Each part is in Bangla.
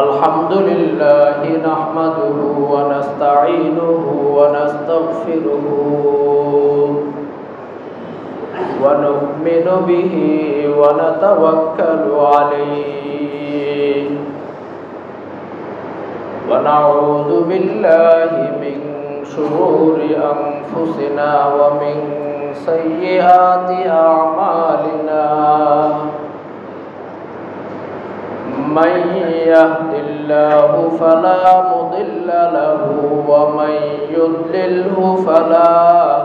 الحمد لله نحمده ونستعينه ونستغفره ونؤمن به ونتوكل عليه ونعوذ بالله من شرور أنفسنا ومن سيئات أعمالنا من يهد الله فلا مضل له ومن يضلله فلا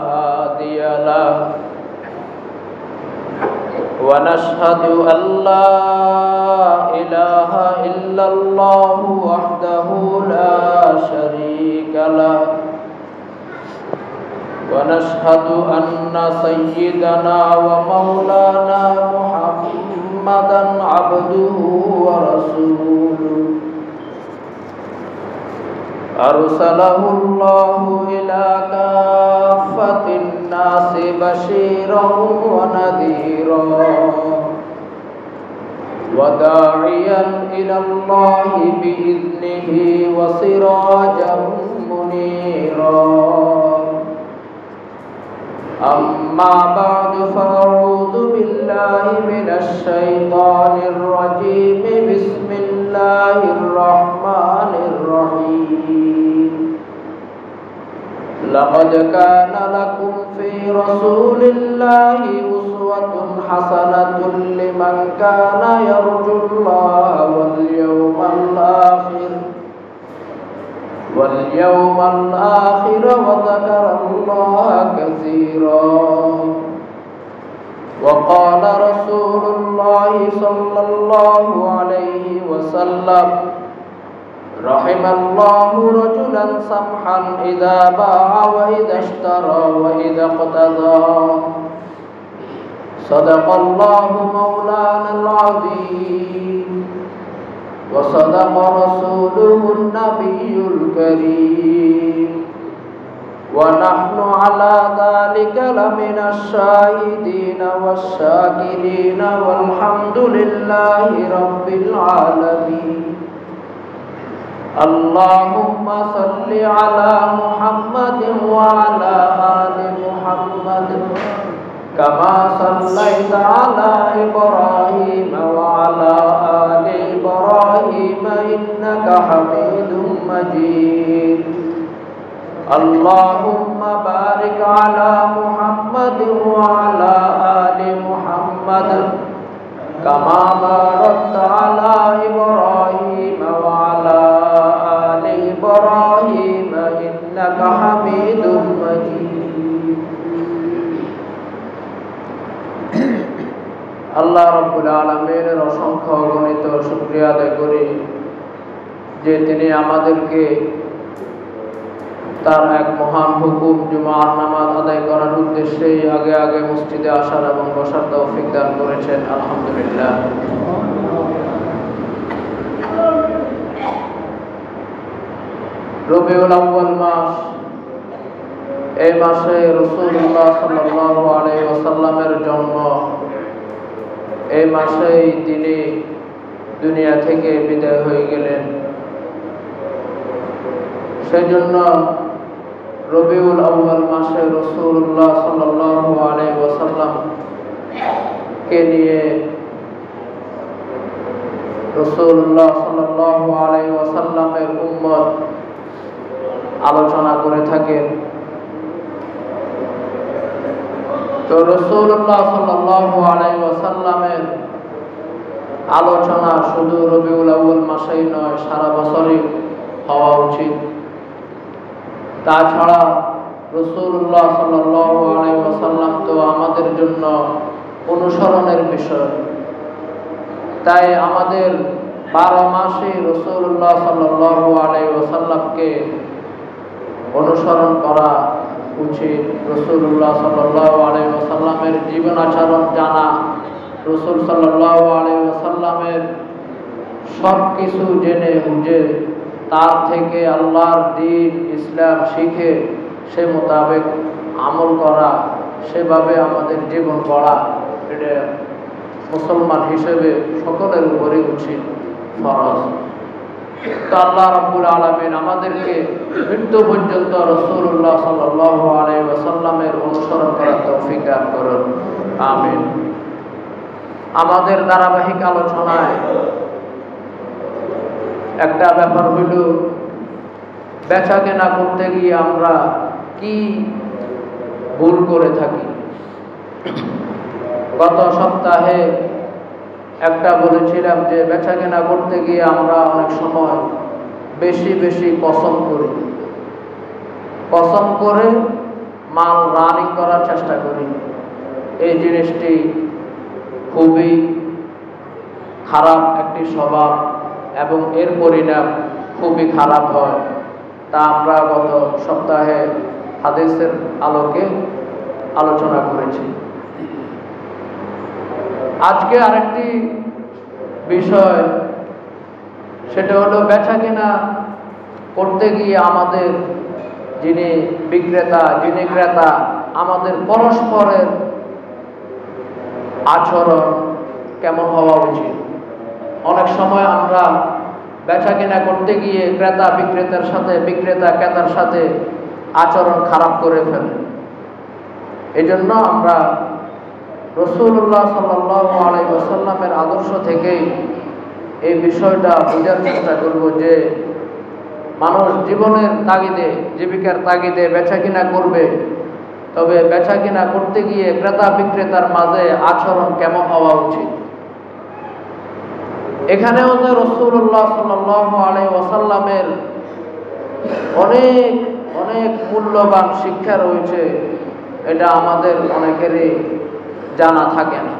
هادي له ونشهد أن لا إله إلا الله وحده لا شريك له ونشهد أن سيدنا ومولانا محمدا عبده ورسوله أرسله الله إلى كافة الناس بشيرا ونذيرا وداعيا إلى الله بإذنه وسراجا منيرا أما بعد فأعوذ بالله من الشيطان الرجيم بسم الله الرحمن الرحيم لقد كان لكم في رسول الله أسوة حسنة لمن كان يرجو الله واليوم الآخر وذكر الله كثيرا وقال رسول الله صلى الله عليه وسلم رحم الله رجلا سمحا إذا باع وإذا اشترى وإذا اقتضى صدق الله مولانا العظيم وصدق رسوله النبي الكريم ونحن على ذلك لمن الشاهدين والشاكرين والحمد لله رب العالمين اللهم صل على محمد وعلى آل محمد كما صليت على إبراهيم وعلى آل إبراهيم إنك حميد مجيد اللهم بارك على محمد وعلى آل محمد كما باركت على إبراهيم وعلى آل إبراهيم إنك حميد مجيد আল্লাহ রাব্বুল আলামিনের অসংখ্য অগণিত শুকরিয়া আদায় করি যে তিনি আমাদেরকে তার এক মহান হুকুম জুমার নামাজ আদায় করার উদ্দেশ্যে আগে আগে মসজিদে আসার এবং বসার তৌফিক দান করেছেন আলহামদুলিল্লাহ। রবিউল আউয়াল মাস, এই মাসে রাসূলুল্লাহ সাল্লাল্লাহু আলাইহি ওয়াসাল্লামের জন্ম, এই মাসেই তিনি দুনিয়া থেকে বিদায় হয়ে গেলেন। সেজন্য রবিউল আউয়াল মাসে রাসূলুল্লাহ সাল্লাল্লাহু আলাইহি ওয়াসাল্লাম কে নিয়ে রাসূলুল্লাহ সাল্লাল্লাহু আলাইহি ওয়াসাল্লামের উম্মত আলোচনা করে থাকেন। তো রাসূলুল্লাহ সাল্লাল্লাহু আলাইহি ওয়াসাল্লামের আলোচনা শুধু রবিউল আউয়াল মাসেই নয়, সারা বছরই হওয়া উচিত। তাছাড়া রাসূলুল্লাহ সাল্লাল্লাহু আলাইহি ওয়াসাল্লাম তো আমাদের জন্য অনুসরণের বিষয়, তাই আমাদের 12 মাসে রাসূলুল্লাহ সাল্লাল্লাহু আলাইহি ওয়াসাল্লামকে অনুসরণ করা উচিত। রাসূলুল্লাহ সাল্লাল্লাহু আলাইহি ওয়াসাল্লামের জীবন আচরণ জানা, রাসূল সাল্লাল্লাহু আলাইহি ওয়াসাল্লামের সব কিছু জেনে বুঝে তার থেকে আল্লাহর দ্বীন ইসলাম শিখে সে মোতাবেক আমল করা, সেভাবে আমাদের জীবন গড়া, এটা মুসলমান হিসেবে সকলের উপরে উচিত ফরজ। তো আল্লাহ রাব্বুল আলামিন আমাদেরকে মৃত্যু পর্যন্ত রাসূলুল্লাহ সাল্লাল্লাহু আলাইহি ওয়াসাল্লামের অনুসরণ করার তৌফিক দান করুন, আমিন। আমাদের ধারাবাহিক আলোচনায় একটা ব্যাপার হইল, বেচা কেনা করতে গিয়ে আমরা কি ভুল করে থাকি। গত সপ্তাহে একটা বলেছিলাম যে বেচা কেনা করতে গিয়ে আমরা অনেক সময় বেশি বেশি কসম করি, কসম করে মাল রানিং করার চেষ্টা করি। এই জিনিসটি খুবই খারাপ একটি স্বভাব এবং এর পরিণাম খুবই খারাপ হয়। তা আমরা গত সপ্তাহে হাদিসের আলোকে আলোচনা করেছি। আজকে আরেকটি বিষয়, সেটা হলো বেচা কেনা করতে গিয়ে আমাদের যিনি বিক্রেতা যিনি ক্রেতা, আমাদের পরস্পরের আচরণ কেমন হওয়া উচিত। অনেক সময় আমরা বেচা কেনা করতে গিয়ে ক্রেতা বিক্রেতার সাথে, বিক্রেতা ক্রেতার সাথে আচরণ খারাপ করে ফেলে। এই জন্য আমরা রাসূলুল্লাহ সাল্লাল্লাহু আলাইহি ওয়াসাল্লামের আদর্শ থেকেই এই বিষয়টা বোঝার চেষ্টা করব যে মানুষ জীবনের তাগিদে, জীবিকার তাগিদে বেচা কিনা করবে, তবে বেচা কিনা করতে গিয়ে ক্রেতা বিক্রেতার মাঝে আচরণ কেমন হওয়া উচিত। এখানেও যে রাসূলুল্লাহ সাল্লাল্লাহু আলাইহি ওয়াসাল্লামের অনেক অনেক মূল্যবান শিক্ষা রয়েছে, এটা আমাদের অনেকেরই জানা থাকে না।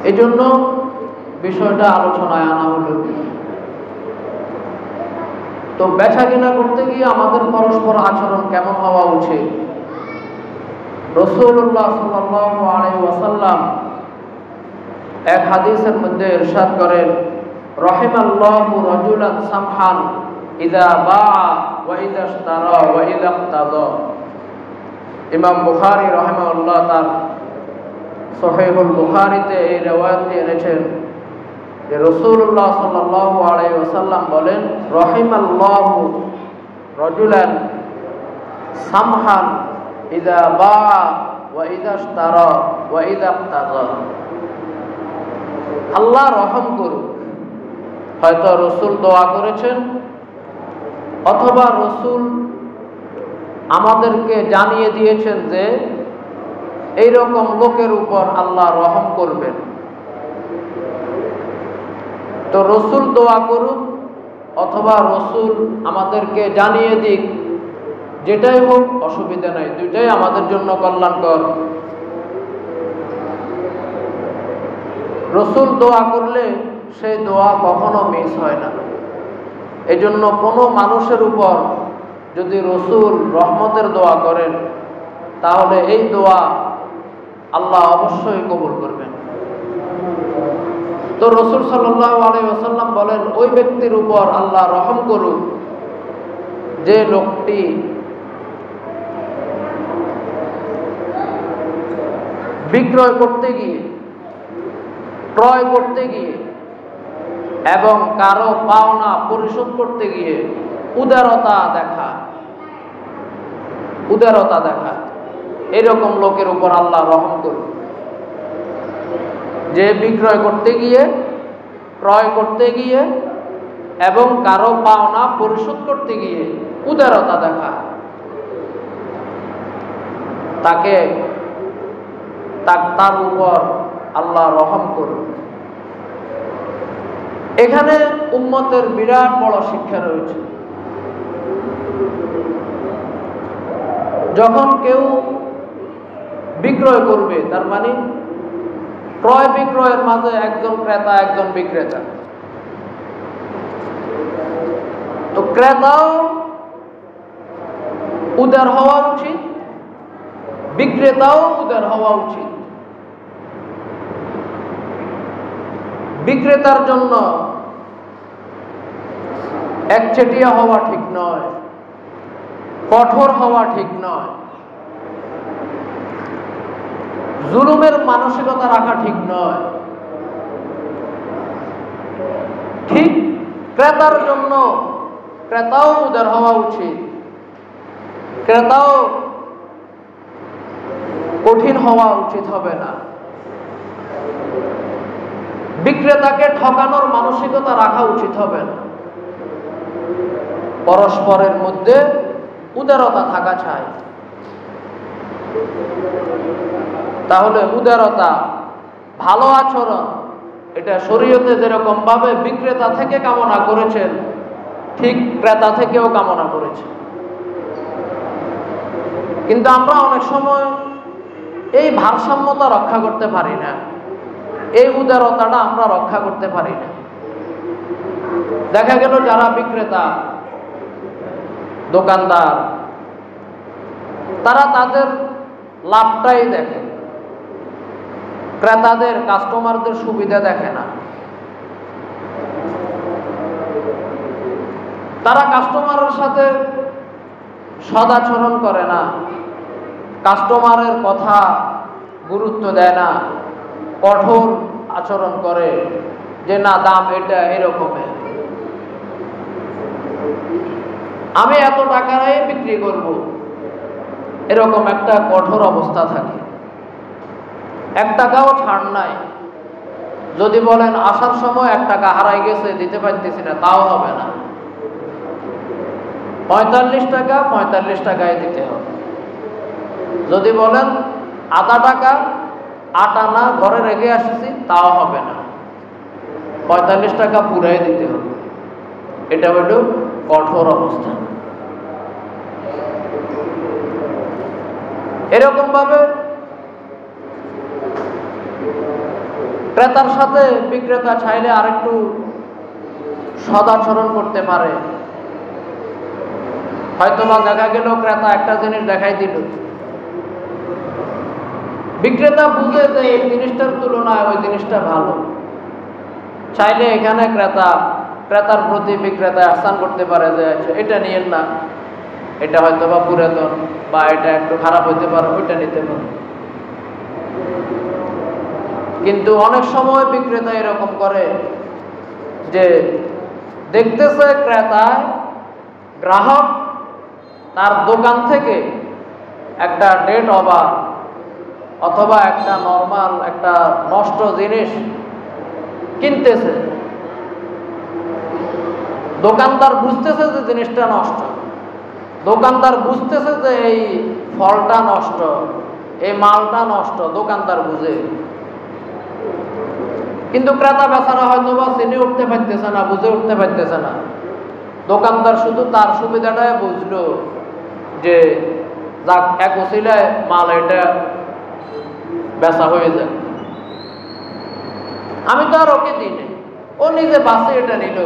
এই জন্য বিষয়টা আলোচনায় আনা হলো। তো বেচা কিনা করতে গিয়ে আমাদের পরস্পর আচরণ কেমন হওয়া উচিত। রাসূলুল্লাহ সাল্লাল্লাহু আলাইহি ওয়াসাল্লাম এক হাদিসের মধ্যে ইরশাদ করেন, রাহিমাল্লাহু রাজুলান সামহান ইযা বাআ ওয়া ইযা ইশতারা ওয়া ইযা ইক্তাদা। ইমাম বুখারী রাহিমাহুল্লাহ তার সহিহুল বুখারীতে এই riwayatটি এনেছেন যে রাসূলুল্লাহ সাল্লাল্লাহু আলাইহি ওয়াসাল্লাম বলেন, রাহিমাল্লাহু রাজুলান সামহান ইযা বাআ ওয়া ইযা ইশতারা ওয়া ইযা ইক্তাদা। আল্লাহ রহম করুন। হয়তো রাসূল দোয়া করেছেন, অথবা রাসূল আমাদেরকে জানিয়ে দিয়েছেন যে এই রকম লোকের উপর আল্লাহ রহম করবেন। তো রাসূল দোয়া করুন অথবা রাসূল আমাদেরকে জানিয়ে দিক, যেটাই হোক অসুবিধা নাই, দুইটাই আমাদের জন্য কল্যাণকর। রাসূল দোয়া করলে সেই দোয়া কখনো মিস হয় না। এই জন্য কোনো মানুষের উপর যদি রাসূল রহমতের দোয়া করেন, তাহলে এই দোয়া আল্লাহ অবশ্যই কবুল করবেন। তো রাসূল সাল্লাল্লাহু আলাইহি ওয়াসাল্লাম বলেন, ওই ব্যক্তির উপর আল্লাহ রহম করুন যে লোকটি বিক্রয় করতে গিয়ে, ক্রয় করতে গিয়ে এবং কারো পাওনা পরিশোধ করতে গিয়ে উদারতা দেখা, এরকম লোকের উপর আল্লাহ রহম করুন। যে বিক্রয় করতে গিয়ে, ক্রয় করতে গিয়ে এবং কারো পাওনা পরিশোধ করতে গিয়ে উদারতা দেখা, তার উপর আল্লাহ রহম করুন। এখানে উম্মতের বিরাট বড় শিক্ষা রয়েছে। যখন কেউ বিক্রয় করবে, তার মানে ক্রয় বিক্রয়ের মাঝে একজন ক্রেতা একজন বিক্রেতা। তো ক্রেতাও উদার হওয়া উচিত, বিক্রেতাও উদার হওয়া উচিত। বিক্রেতার জন্য একচেটিয়া হওয়া ঠিক নয়, কঠোর হওয়া ঠিক নয়, জুলুমের মানসিকতা রাখা ঠিক নয়। ঠিক ক্রেতার জন্য ক্রেতাও উদার হওয়া উচিত, ক্রেতাও কঠিন হওয়া উচিত হবে না। বিক্রেতাকে ঠকানোর মানসিকতা রাখা উচিত হবে না। পরস্পরের মধ্যে উদারতা থাকা চাই। তাহলে উদারতা, ভালো আচরণ, এটা শরীয়তে যেরকম ভাবে বিক্রেতা থেকে কামনা করেছেন, ঠিক ক্রেতা থেকেও কামনা করেছেন। কিন্তু আমরা অনেক সময় এই ভারসাম্যতা রক্ষা করতে পারি না, এই উদারতাটা আমরা রক্ষা করতে পারি না। দেখা গেল যারা বিক্রেতা, দোকানদার, তারা তাদের লাভটাই দেখে, ক্রেতাদের, কাস্টমারদের সুবিধা দেখে না। তারা কাস্টমারের সাথে সদাচরণ করে না, কাস্টমারের কথা গুরুত্ব দেয় না, কঠোর আচরণ করে যে না, দাম এটা এরকমের, আমি এত টাকায় বিক্রি করব, এরকম একটা কঠোর অবস্থা থাকে। 1 টাকাও ছাড় নাই। যদি বলেন আসার সময় 1 টাকা হারাই গেছে, দিতে পারতেছি না, তাও হবে না। 45 টাকা 45 টাকায় দিতে হবে। যদি বলেন আধা টাকা, 8 আনা ঘরে রেখে আসছি, তাও হবে না, 45 টাকা পুরাই দিতে হবে। এটা হল কঠোর অবস্থা। এরকম ভাবে ক্রেতার সাথে বিক্রেতা চাইলে আরেকটু সদাচরণ করতে পারে। হয়তোবা দেখা গেল ক্রেতা একটা জিনিস দেখাই দিল, বিক্রেতা বুঝে যে এই জিনিসটার তুলনায় ওই জিনিসটা ভালো, চাইলে এখানে ক্রেতার প্রতি বিক্রেতা আহ্বান করতে পারে যে এটা নিয়েন না, এটা হয়তোবা পুরাতন বা এটা একটু খারাপ হইতে পারে, ওইটা নিতে পারে। কিন্তু অনেক সময় বিক্রেতা এরকম করে যে দেখতেছে ক্রেতায়, গ্রাহক তার দোকান থেকে একটা ডেট ওভার অথবা একটা নরমাল একটা নষ্ট জিনিস কিনতেছে। দোকানদার বুঝতেছে যে জিনিসটা নষ্ট, দোকানদার বুঝতেছে যে এই ফলটা নষ্ট, এই মালটা নষ্ট, দোকানদার বুঝে। কিন্তু ক্রেতা বেচারা হয়তো বা চিনে উঠতে পারতেছে না, বুঝে উঠতে পারতেছে না। দোকানদার শুধু তার সুবিধাটাই বুঝলো যে যাক, এক ওসিলায় মাল এটা বেচা হয়ে যায়, আমি তো আর ওকে দিই নাই, ও নিজে বাসে এটা নিল,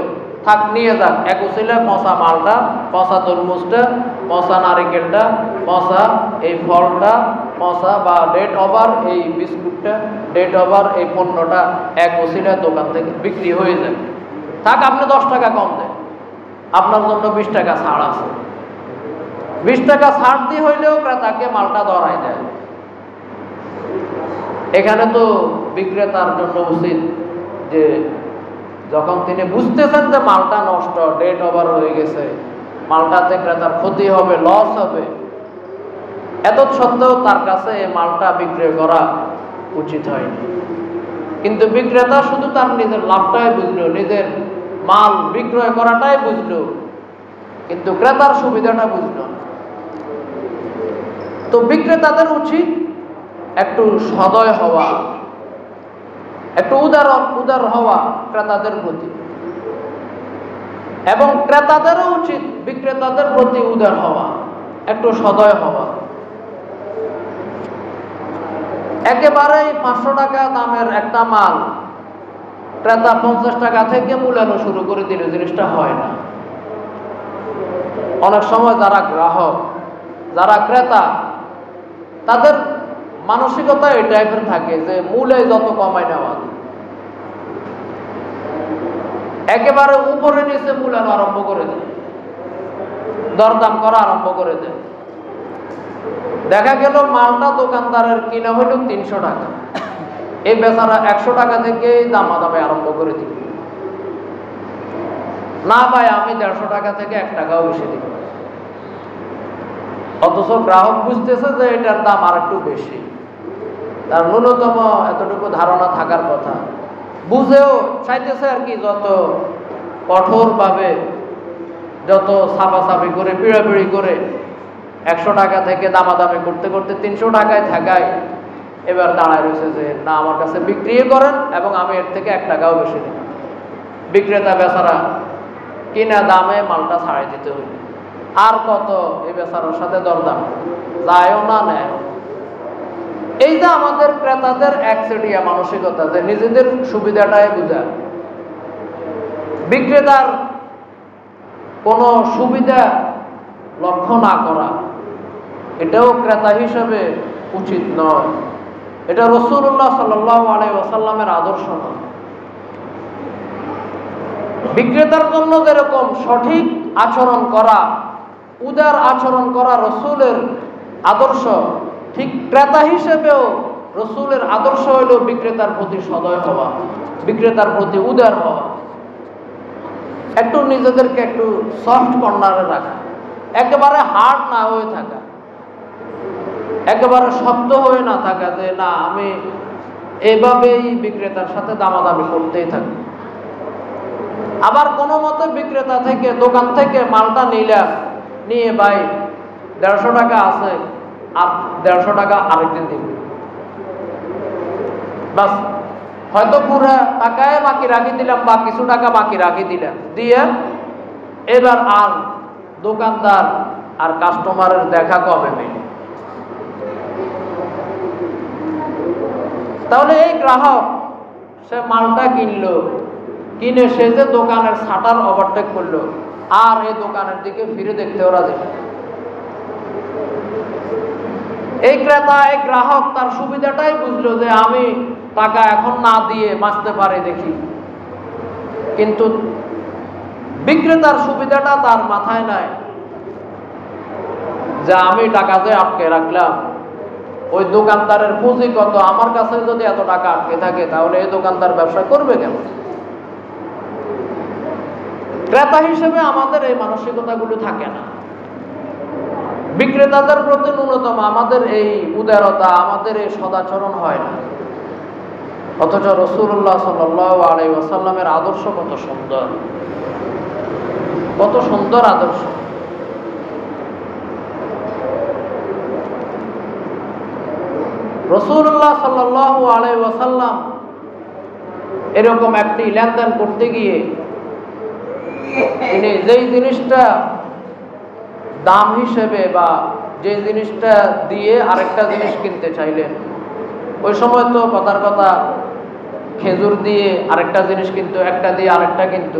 থাক নিয়ে যাক, এক ওসিলায় পচা মালটা, পচা তরমুজটা, পচা নারিকেলটা, পচা এই ফলটা, পচা বা ডেট ওভার এই বিস্কুটটা, ডেট ওভার এই পণ্যটা এক ওসিলায় দোকান থেকে বিক্রি হয়ে যায়, থাক আপনি 10 টাকা কম দেন, আপনার জন্য 20 টাকা ছাড় আছে। 20 টাকা ছাড় দিয়ে হইলেও ক্রেতাকে মালটা ধরাই দেয়। এখানে তো বিক্রেতার জন্য উচিত যে যখন তিনি বুঝতেছেন যে মালটা নষ্ট, ডেট ওভার হয়ে গেছে, মালটাতে ক্রেতার ক্ষতি হবে, লস হবে, এত সত্ত্বেও তার কাছে এই মালটা বিক্রয় করা উচিত হয়নি। কিন্তু বিক্রেতা শুধু তার নিজের লাভটাই বুঝলো, নিজের মাল বিক্রয় করাটাই বুঝলো, কিন্তু ক্রেতার সুবিধাটা বুঝলো না। তো বিক্রেতাদের উচিত একটু সদয় হওয়া, একটু উদার হওয়া ক্রেতাদের প্রতি, এবং ক্রেতাদেরও উচিত বিক্রেতাদের প্রতি উদার হওয়া, একটু সদয় হওয়া। একেবারেই 500 টাকা দামের একটা মাল ক্রেতা 50 টাকা থেকে মূল্যায়ন শুরু করে দিল, জিনিসটা হয় না। অনেক সময় যারা গ্রাহক, যারা ক্রেতা, তাদের মানসিকতা এই টাইপের থাকে যে মূল্যে যত কমাই নেওয়া, একেবারে উপরে নিচে মূল্যায়ন আরম্ভ করে দেয়, দরদাম করা আরম্ভ করে দেয়। দেখা গেল মালটা দোকানদারের কিনা হইল 300 টাকা, এই বেচারা 100 টাকা থেকে দামাদামে আরম্ভ করে দিল। না ভাই আমি 150 টাকা থেকে 1 টাকাও বেশি দিব। অথচ গ্রাহক বুঝতেছে যে এটার দাম আর একটু বেশি, তার ন্যূনতম এতটুকু ধারণা থাকার কথা, বুঝেও চাইতেছে আর কি যত কঠোরভাবে, যত ছাপাছাপি করে পিড়াপিড়ি করে 100 টাকা থেকে দামাদামি করতে করতে 300 টাকায় থাকায় এবার দাঁড়ায় রয়েছে যে না আমার কাছে বিক্রি করেন এবং আমি এর থেকে 1 টাকাও বেশি দিই। বিক্রেতা বেচারা কিনা দামে মালটা ছাড়াই দিতে হইল, আর কত এই বেচারার সাথে দরদাম যায়ও না নেয়। এই যে আমাদের ক্রেতাদের একচেটিয়া মানসিকতা, যে নিজেদের সুবিধাটাই বুঝা, বিক্রেতার কোনো সুবিধা লক্ষ্য না করা, এটাও ক্রেতা হিসেবে উচিত নয়। এটা রাসূলুল্লাহ সাল্লাল্লাহু আলাইহি ওয়াসাল্লামের আদর্শ নয়। বিক্রেতার জন্য যেরকম সঠিক আচরণ করা, উদার আচরণ করা রাসূলের আদর্শ, ঠিক ক্রেতা হিসেবেও রাসূলের আদর্শ হইল বিক্রেতার প্রতি সদয় হওয়া, বিক্রেতার প্রতি উদার হওয়া, একটু নিজেদেরকে একটু সফট কর্নারে রাখা, একেবারে হার্ড না হয়ে থাকা, একেবারে শক্ত হয়ে না থাকা যে না আমি এইভাবেই বিক্রেতার সাথে দামাদামি করতেই থাকি। আবার কোনো মতে বিক্রেতা থেকে, দোকান থেকে মালটা নিয়ে ভাই 150 টাকা আছে, আর 150 টাকা আরেকদিন দিব, বাস হয়তো পুরো টাকায় বাকি রাখি দিলাম বা কিছু টাকা বাকি রাখি দিলাম, দিয়ে এবার আর দোকানদার আর কাস্টমারের দেখা কবে মেলে। তাহলে এই গ্রাহক সে মালটা কিনলো, কিনে সে যে দোকানের শাটার ওভারটেক করলো, আর এই দোকানের দিকে ফিরে দেখতে ওরা যায়। এই ক্রেতা, এই গ্রাহক তার সুবিধাটাই বুঝলো যে আমি টাকা এখন না দিয়ে বাঁচতে পারে দেখি, কিন্তু বিক্রেতার সুবিধাটা তার মাথায় নাই যে আমি টাকা যে আটকে রাখলাম, ওই দোকানদারের পুঁজি কত, আমার কাছে যদি এত টাকা আটকে থাকে তাহলে এই দোকানদার ব্যবসা করবে কেন। ক্রেতা হিসেবে আমাদের এই মানসিকতাগুলো থাকে না, বিক্রেতাদের প্রতি ন্যূনতম আমাদের এই উদারতা, আমাদের এই সদাচরণ হয় না। অথচ রাসূলুল্লাহ সাল্লাল্লাহু আলাইহি ওয়াসাল্লামের আদর্শ কত সুন্দর, কত সুন্দর আদর্শ। রাসূলুল্লাহ সাল্লাল্লাহু আলাইহি ওয়াসাল্লাম এরকম একটি লেনদেন করতে গিয়ে তিনি যেই জিনিসটা দাম হিসেবে বা যে জিনিসটা দিয়ে আরেকটা জিনিস কিনতে চাইলেন, ওই সময় তো কথার কথা খেজুর দিয়ে আরেকটা জিনিস কিনতো, একটা দিয়ে আরেকটা কিনতো,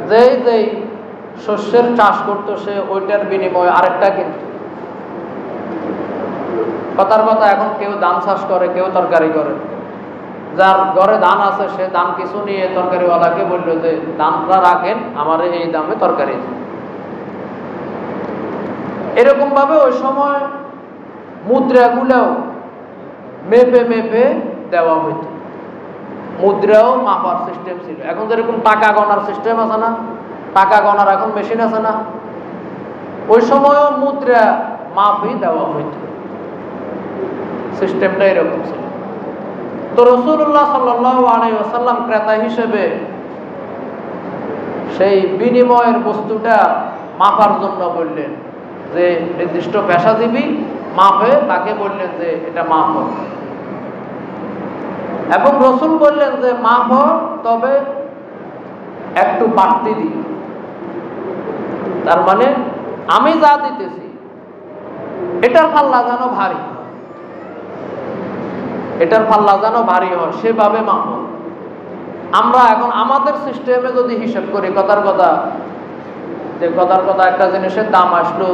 যেই শস্যের চাষ করতো সে ওইটার বিনিময়ে আরেকটা কিনতো। কথার কথা এখন কেউ ধান চাষ করে, কেউ তরকারি করে, যার ঘরে ধান আছে সে ধান কিছু নিয়ে তরকারিওয়ালাকে বললো যে ধানটা রাখেন, আমার এই দামে তরকারি। এরকম ভাবে ওই সময় মুদ্রাগুলোও মেপে মেপে দেওয়া হইত, মুদ্রাও মাপার সিস্টেম ছিল। এখন যেরকম টাকা গণার সিস্টেম আছে না, টাকা গণার এখন মেশিন আছে না, ওই সময়ও মুদ্রা মাপই দেওয়া হইত, সিস্টেমটা এরকম ছিল। তো রাসূলুল্লাহ সাল্লাল্লাহু আলাইহি ওয়াসাল্লাম ক্রেতা হিসেবে সেই বিনিময়ের বস্তুটা মাপার জন্য বললেন যে নির্দিষ্ট পেশাজীবী মাপে তাকে বললেন যে এটা মাপ হোক, এবং রাসূল বললেন যে মাপ হোক, তবে একটু বাড়তি দিই। তার মানে আমি যা দিতেছি এটার পাল্লা যেন ভারী, এটার পাল্লা যেন ভারী হয়, সেভাবে মাপ হোক। আমরা এখন আমাদের সিস্টেমে যদি হিসাব করি, কথার কথা একটা জিনিসের দাম আসলো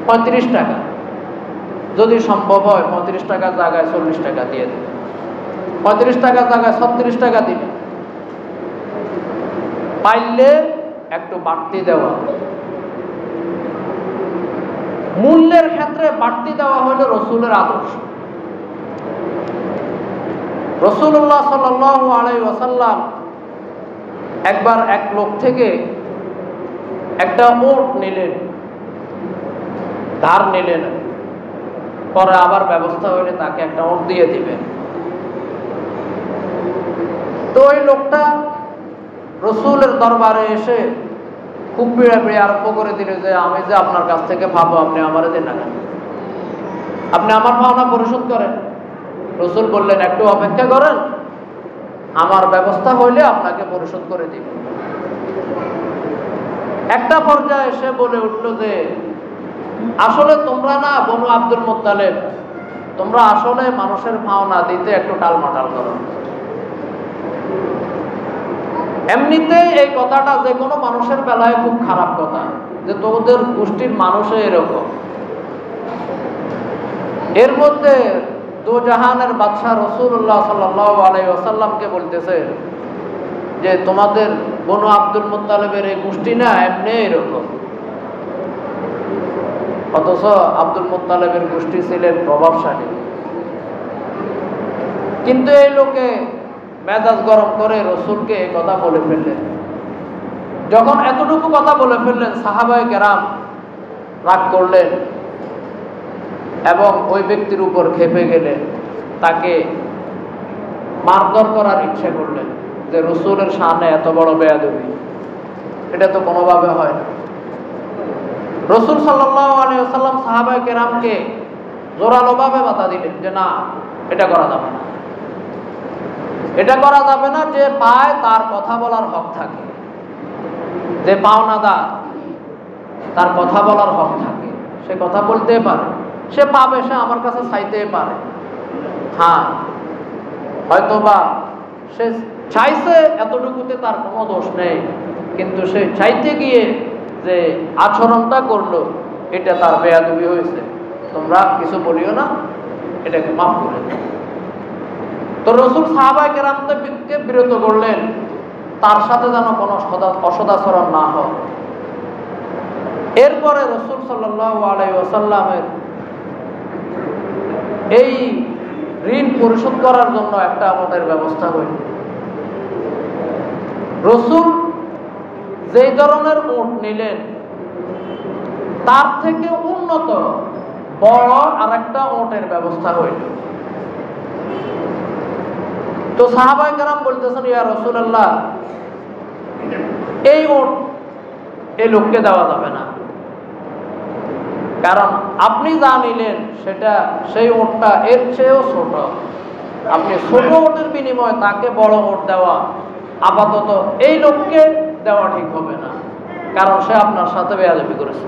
35 টাকা, যদি সম্ভব হয় 35 টাকার জায়গায় 40 টাকা দিয়ে দেবে, 35 টাকার জায়গায় 36 টাকা দিবে, পাইলে একটু বাড়তি দেওয়া। মূল্যের ক্ষেত্রে বাড়তি দেওয়া হলো রাসূলের আদর্শ। রাসূলুল্লাহ সাল্লাল্লাহু আলাইহি ওয়াসাল্লাম একবার এক লোক থেকে একটা উট নিলেন, ধার নিলেন, পরে আবার ব্যবস্থা হলে তাকে একটা উট দিয়ে দিবেন। তো ওই লোকটা রসুলের দরবারে এসে খুব পিড়াপিড়ি আরম্ভ করে দিল যে আমি যে আপনার কাছ থেকে পাবো, আপনি আমারে দেন না কেন, আপনি আমার পাওনা পরিশোধ করেন। রসুল বললেন একটু অপেক্ষা করেন, আমার ব্যবস্থা হইলে আপনাকে পরিশোধ করে দিব। একটা পর্যায়ে এসে বলে উঠল যে আসলে তোমরা না বনু আব্দুল মুত্তালিব, তোমরা আসলে মানুষের পাওনা দিতে একটু টালমাটাল করো। এমনিতেই এই কথাটা যে কোনো মানুষের বেলায় খুব খারাপ কথা, যে তোদের গোষ্ঠীর মানুষে এরকম। এর মধ্যে দো জাহানের বাদশাহ রাসূলুল্লাহ সাল্লাল্লাহু আলাইহি ওয়াসাল্লামকে বলতেছে যে তোমাদের বনু আব্দুল মুত্তালিবের এই গোষ্ঠী না এমনি এরকম। অথচ আব্দুল মুত্তালিবের গোষ্ঠী ছিলেন প্রভাবশালী। কিন্তু এই লোকে মেজাজ গরম করে রসুলকে এই কথা বলে ফেললেন। যখন এতটুকু কথা বলে ফেললেন, সাহাবায়ে কেরাম রাগ করলেন এবং ওই ব্যক্তির উপর ক্ষেপে গেলেন, তাকে মারধর করার ইচ্ছে করলেন যে রসুলের সামনে এত বড় বেয়াদবি, এটা তো কোনোভাবে হয় না। রসুল সাল্লাল্লাহু আলাইহি ওয়াসাল্লাম সাহাবায়ে কেরামকে জোরালোভাবে বাধা দিলেন যে না, এটা করা যাবে না, এটা করা যাবে না। যে পায় তার কথা বলার হক থাকে, যে পাওনাদার তার কথা বলার হক থাকে, সে কথা বলতে পারে, সে পাবে, সে আমার কাছে চাইতে পারে। হ্যাঁ, হয়তোবা সে চাইছে, এতটুকুতে তার কোনো দোষ নেই, কিন্তু সে চাইতে গিয়ে যে আচরণটা করলো এটা তার বেয়াদবি হয়েছে, তোমরা কিছু বলিও না, এটাকে মাফ করে দাও। তো রসুল সাহাবায়ে কেরামকে বিরত করলেন, তার সাথে যেন কোনো অসদাচরণ না হয়। এরপরে রসুল সাল্লাল্লাহু আলাইহি ওয়াসাল্লামের এই ঋণ পরিশোধ করার জন্য একটা আমাদের ব্যবস্থা হইল। রসুল যেই ধরনের উট নিলেন তার থেকে উন্নত বড় আরেকটা উটের ব্যবস্থা হইল। তো সাহাবায়ে কেরাম বলতেছেন, ইয়া রাসূলুল্লাহ, এই উট এই লোককে দেওয়া যাবে না, কারণ আপনি যা নিলেন সেটা সেই উটটা এর চেয়েও ছোট। আপনি ছোট উটের বিনিময়ে তাকে বড় উট দেওয়া আপাতত এই লোককে দেওয়া ঠিক হবে না, কারণ সে আপনার সাথে বেয়াদবি করেছে।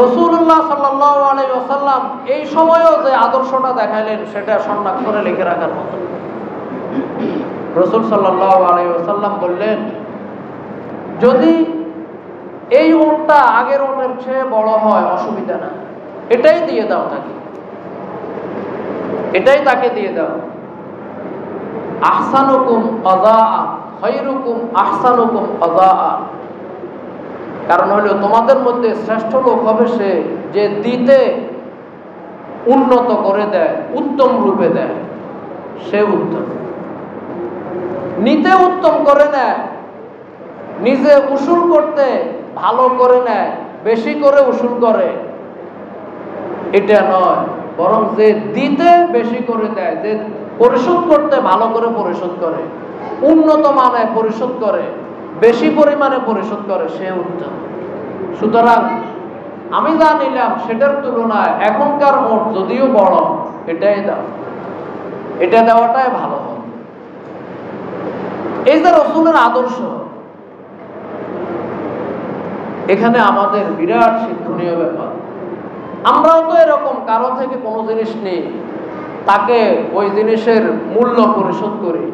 রাসূলুল্লাহ সাল্লাল্লাহু আলাইহি ওয়াসাল্লাম এই সময়ও যে আদর্শটা দেখাইলেন সেটা সংরক্ষণ করে লিখে রাখার মতো। রাসূল সাল্লাল্লাহু আলাইহি ওয়াসাল্লাম বললেন, যদি এই উটটা আগের উটের চেয়ে বড় হয় অসুবিধা না, এটাই দিয়ে দাও তাকে, এটাই তাকে দিয়ে দাও। আহসানুকুম কাযাআ খায়রুকুম আহসানুকুম কাযাআ, কারণ হলো তোমাদের মধ্যে শ্রেষ্ঠ লোক হবে সে যে দিতে উন্নত করে দেয়, উত্তম রূপে দেয়, সে উত্তম। নিতে উত্তম করে নেয়, নিজে উসুল করতে ভালো করে নেয়, বেশি করে উসুল করে, এটা নয়, বরং যে দিতে বেশি করে দেয়, যে পরিশোধ করতে ভালো করে পরিশোধ করে, উন্নত মানে পরিশোধ করে, বেশি পরিমাণে পরিশোধ করে, সে উত্তম। সুতরাং আমি যা নিলাম সেটার তুলনায় এখনকার উট যদিও বড়, এটাই দাও, এটা দেওয়াটাই ভালো হবে। এই যে রাসূলের আদর্শ, এখানে আমাদের বিরাট শিক্ষণীয় ব্যাপার। আমরাও তো এরকম কারো থেকে কোনো জিনিস নেই, তাকে ওই জিনিসের মূল্য পরিশোধ করি,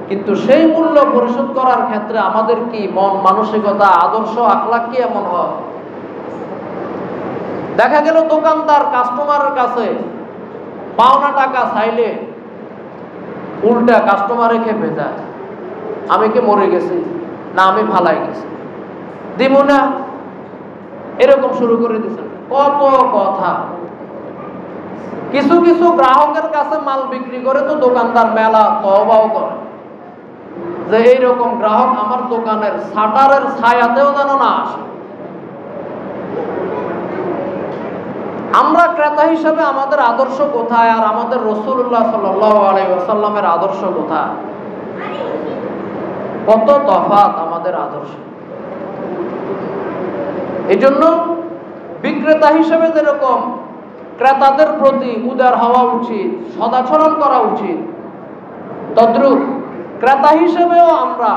কিন্তু সেই মূল্য পরিশোধ করার ক্ষেত্রে আমাদের কি মন মানসিকতা, আদর্শ, আখলাক কি এমন হয়? দেখা গেল দোকানদার কাস্টমারের কাছে পাওনা টাকা চাইলে উল্টা কাস্টমারে খেপে যায়, আমি কি মরে গেছি না আমি ফালাই গেছি, দিব না, এরকম শুরু করে দিয়েছেন। কত কথা, কিছু কিছু গ্রাহকের কাছে মাল বিক্রি করে তো দোকানদার মেলা তওবাও করে যে এইরকম গ্রাহক আমার দোকানের শাটারের ছায়াতেও যেন না আসে। আমরা ক্রেতা হিসেবে আমাদের আদর্শ কোথায়, আর আমাদের রাসূলুল্লাহ সাল্লাল্লাহু আলাইহি ওয়াসাল্লামের আদর্শ কোথায়? কত তফাৎ আমাদের আদর্শ। এজন্য বিক্রেতা হিসেবে যেরকম ক্রেতাদের প্রতি উদার হওয়া উচিত, সদাচরণ করা উচিত, তদ্রূপ ক্রেতা হিসেবেও আমরা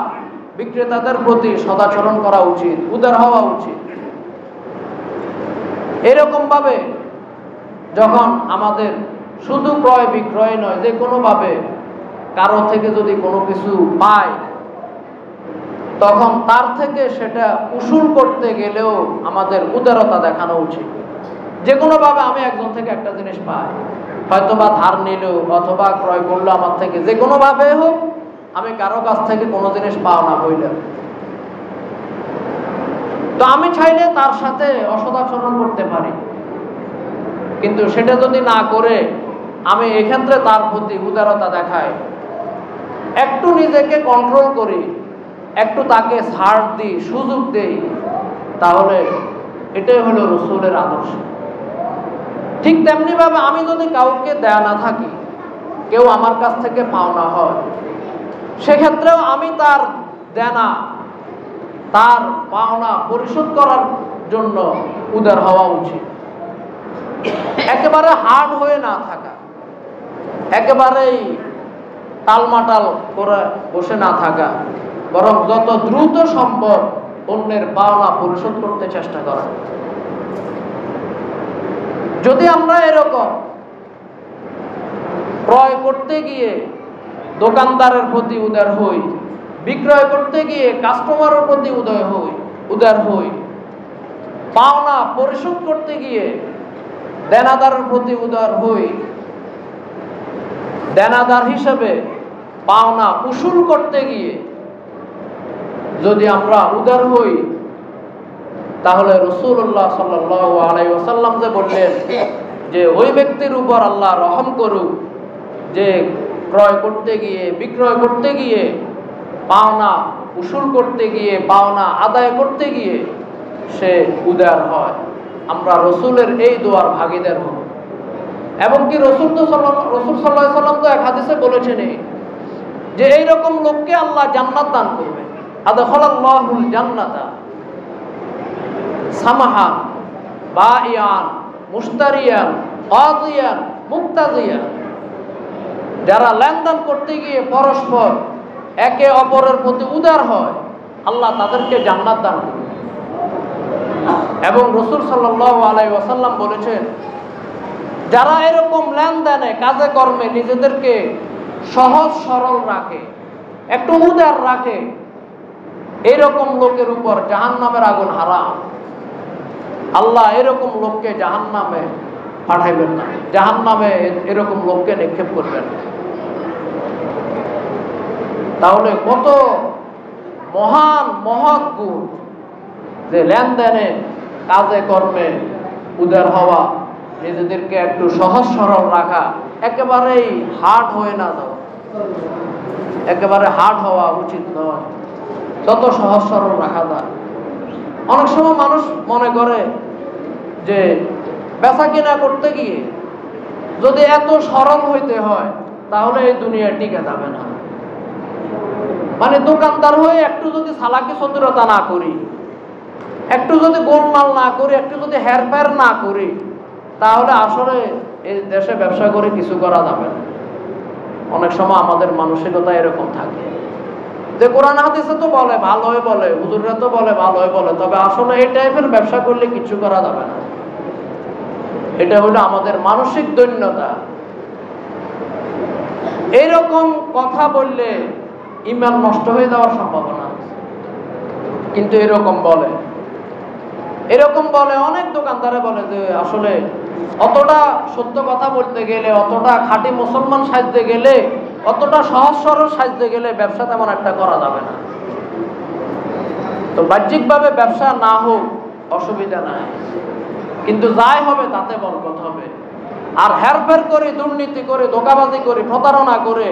বিক্রেতাদের প্রতি সদাচরণ করা উচিত, উদার হওয়া উচিত। এরকম ভাবে যখন আমাদের শুধু ক্রয় বিক্রয় নয়, যে কোনোভাবে কারো থেকে যদি কোনো কিছু পায়, তখন তার থেকে সেটা উসুল করতে গেলেও আমাদের উদারতা দেখানো উচিত। যে কোনোভাবে আমি একজন থেকে একটা জিনিস পাই, হয়তোবা ধার নিলেও অথবা ক্রয় করলো আমার থেকে, যে কোনোভাবে হোক আমি কারো কাছ থেকে কোনো জিনিস পাও না হইলে, তো আমি চাইলে তার সাথে অসদাচরণ করতে পারি, কিন্তু সেটা যদি না করে আমি এক্ষেত্রে তার প্রতি উদারতা দেখাই, একটু নিজেকে কন্ট্রোল করি, একটু তাকে ছাড় দিই, সুযোগ দেই, তাহলে এটাই হলো রাসূলের আদর্শ। ঠিক তেমনি ভাবে আমি যদি কাউকে দেয়া না থাকি, কেউ আমার কাছ থেকে পাওনা হয়, সেক্ষেত্রেও আমি তার দেনা, তার পাওনা পরিশোধ করার জন্য উদার হওয়া উচিত। একেবারে হার্ড হয়ে না থাকা, একেবারেই টালমাটাল করে বসে না থাকা, বরং যত দ্রুত সম্ভব অন্যের পাওনা পরিশোধ করতে চেষ্টা করা। যদি আমরা এরকম ক্রয় করতে গিয়ে দোকানদারের প্রতি উদার হই, বিক্রয় করতে গিয়ে কাস্টমারের প্রতি উদার হই, পাওনা পরিশোধ করতে গিয়ে দেনাদারের প্রতি উদার হই, দেনাদার হিসেবে পাওনা উসুল করতে গিয়ে যদি আমরা উদার হই, তাহলে রাসূলুল্লাহ সাল্লাল্লাহু আলাইহি ওয়াসাল্লাম যে বললেন যে ওই ব্যক্তির উপর আল্লাহ রহম করুক যে ক্রয় করতে গিয়ে, বিক্রয় করতে গিয়ে, পাওনা উসুল করতে গিয়ে, পাওনা আদায় করতে গিয়ে সে উদার হয়। আমরা রাসূলের এই দোয়ার ভাগীদার হব। এবং কি রাসূল সাল্লাল্লাহু আলাইহি ওয়াসাল্লাম তো এক হাদিসে বলেছেন যে এইরকম লোককে আল্লাহ জান্নাত দান করবে। আদখালাল্লাহুল জান্নাতা সামাহান বাইয়ান মুশতারিয়ান কাযিয়ান মুক্তাযিয়ান। যারা লেনদেন করতে গিয়ে পরস্পর একে অপরের প্রতি উদার হয়, আল্লাহ তাদেরকে জান্নাত দান করবে। এবং রাসূল সাল্লাল্লাহু আলাইহি ওয়াসাল্লাম বলেছেন, যারা এরকম লেনদেনে, কাজে কর্মে নিজেদেরকে সহজ সরল রাখে, একটু উদার রাখে, এরকম লোকের উপর জাহান্নামের আগুন হারাম। আল্লাহ এরকম লোককে জাহান্নামে পাঠাইবেন না, জাহান্নামে এরকম লোককে নিক্ষেপ করবেন। তাহলে কত মহান মহৎ গুণ যে লেনদেনে, কাজে কর্মে উদার হওয়া, নিজেদেরকে একটু সহজ সরল রাখা, একেবারেই হার্ড হয়ে না যাওয়া, একেবারে হার্ড হওয়া উচিত নয়, যত সহজ সরল রাখা যায়। অনেক সময় মানুষ মনে করে যে বেচা কিনা করতে গিয়ে যদি এত সরল হইতে হয় তাহলে এই দুনিয়া টিকে যাবে না। মানে দোকানদার হয়ে একটু যদি চালাকি চতুরতা না করি, একটু যদি গোলমাল না করি, একটু যদি হেরফের না করি, তাহলে আসলে এই দেশে ব্যবসা করে কিছু করা যাবে না। অনেক সময় আমাদের মানসিকতা এরকম থাকে যে কোরআন হাদিসে তো বলে ভালোই বলে, হুজুররা তো বলে ভালোই বলে, তবে আসলে এই টাইপের ব্যবসা করলে কিছু করা যাবে না। এটা হলো আমাদের মানসিক দৈন্যতা। এইরকম কথা বললে ঈমান নষ্ট হয়ে যাওয়ার সম্ভাবনা, কিন্তু এরকম বলে অনেক দোকানদারে বলে যে আসলে অতটা সত্য কথা বলতে গেলে, অতটা খাঁটি মুসলমান সাজতে গেলে, অতটা সহজ সরল সাজতে গেলে ব্যবসা তেমন একটা করা যাবে না। তো বাহ্যিকভাবে ব্যবসা না হোক অসুবিধা নাই, কিন্তু যাই হবে তাতে বরকত হবে। আর হেরফের করে, দুর্নীতি করে, ধোঁকাবাজি করে, প্রতারণা করে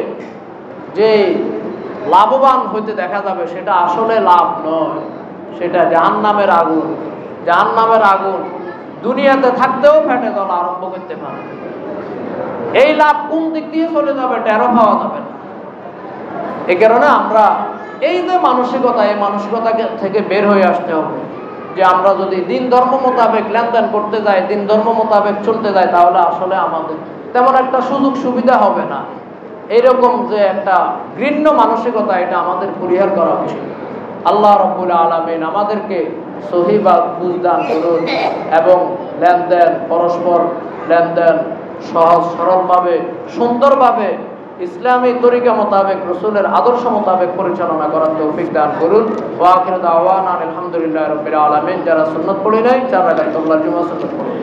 যে লাভবান হইতে দেখা যাবে, সেটা আসলে লাভ নয়, সেটা জাহান্নামের আগুন। জাহান্নামের আগুন দুনিয়াতে থাকতেও ফেটে জ্বলা আরম্ভ করতে পারে। এই লাভ কোন দিক দিয়ে চলে যাবে টেরও পাওয়া যাবে না। এই কারণে আমরা এই যে মানসিকতা, এই মানসিকতা থেকে বের হয়ে আসতে হবে যে আমরা যদি দিন ধর্ম মোতাবেক লেনদেন করতে যাই, দিন ধর্ম মোতাবেক চলতে যাই, তাহলে আসলে আমাদের তেমন একটা সুযোগ সুবিধা হবে না। এইরকম যে একটা ঘৃণ্য মানসিকতা, এটা আমাদের পরিহার করা উচিত। আল্লাহ রাব্বুল আলামিন আমাদেরকে সহি বা বুঝদান করুন এবং লেনদেন, পরস্পর লেনদেন সহজ সরলভাবে, সুন্দরভাবে, ইসলামী তরিকা মোতাবেক, রাসূলের আদর্শ মোতাবেক পরিচালনা করার তৌফিক দান করুন। ওয়া আখিরু দাওয়ানা আলহামদুলিল্লাহি রাব্বিল আলামিন। যারা সুন্নাত পড়ে নাই, 4 রাকাত আল্লাহর জুমা সুন্নাত পড়ুন।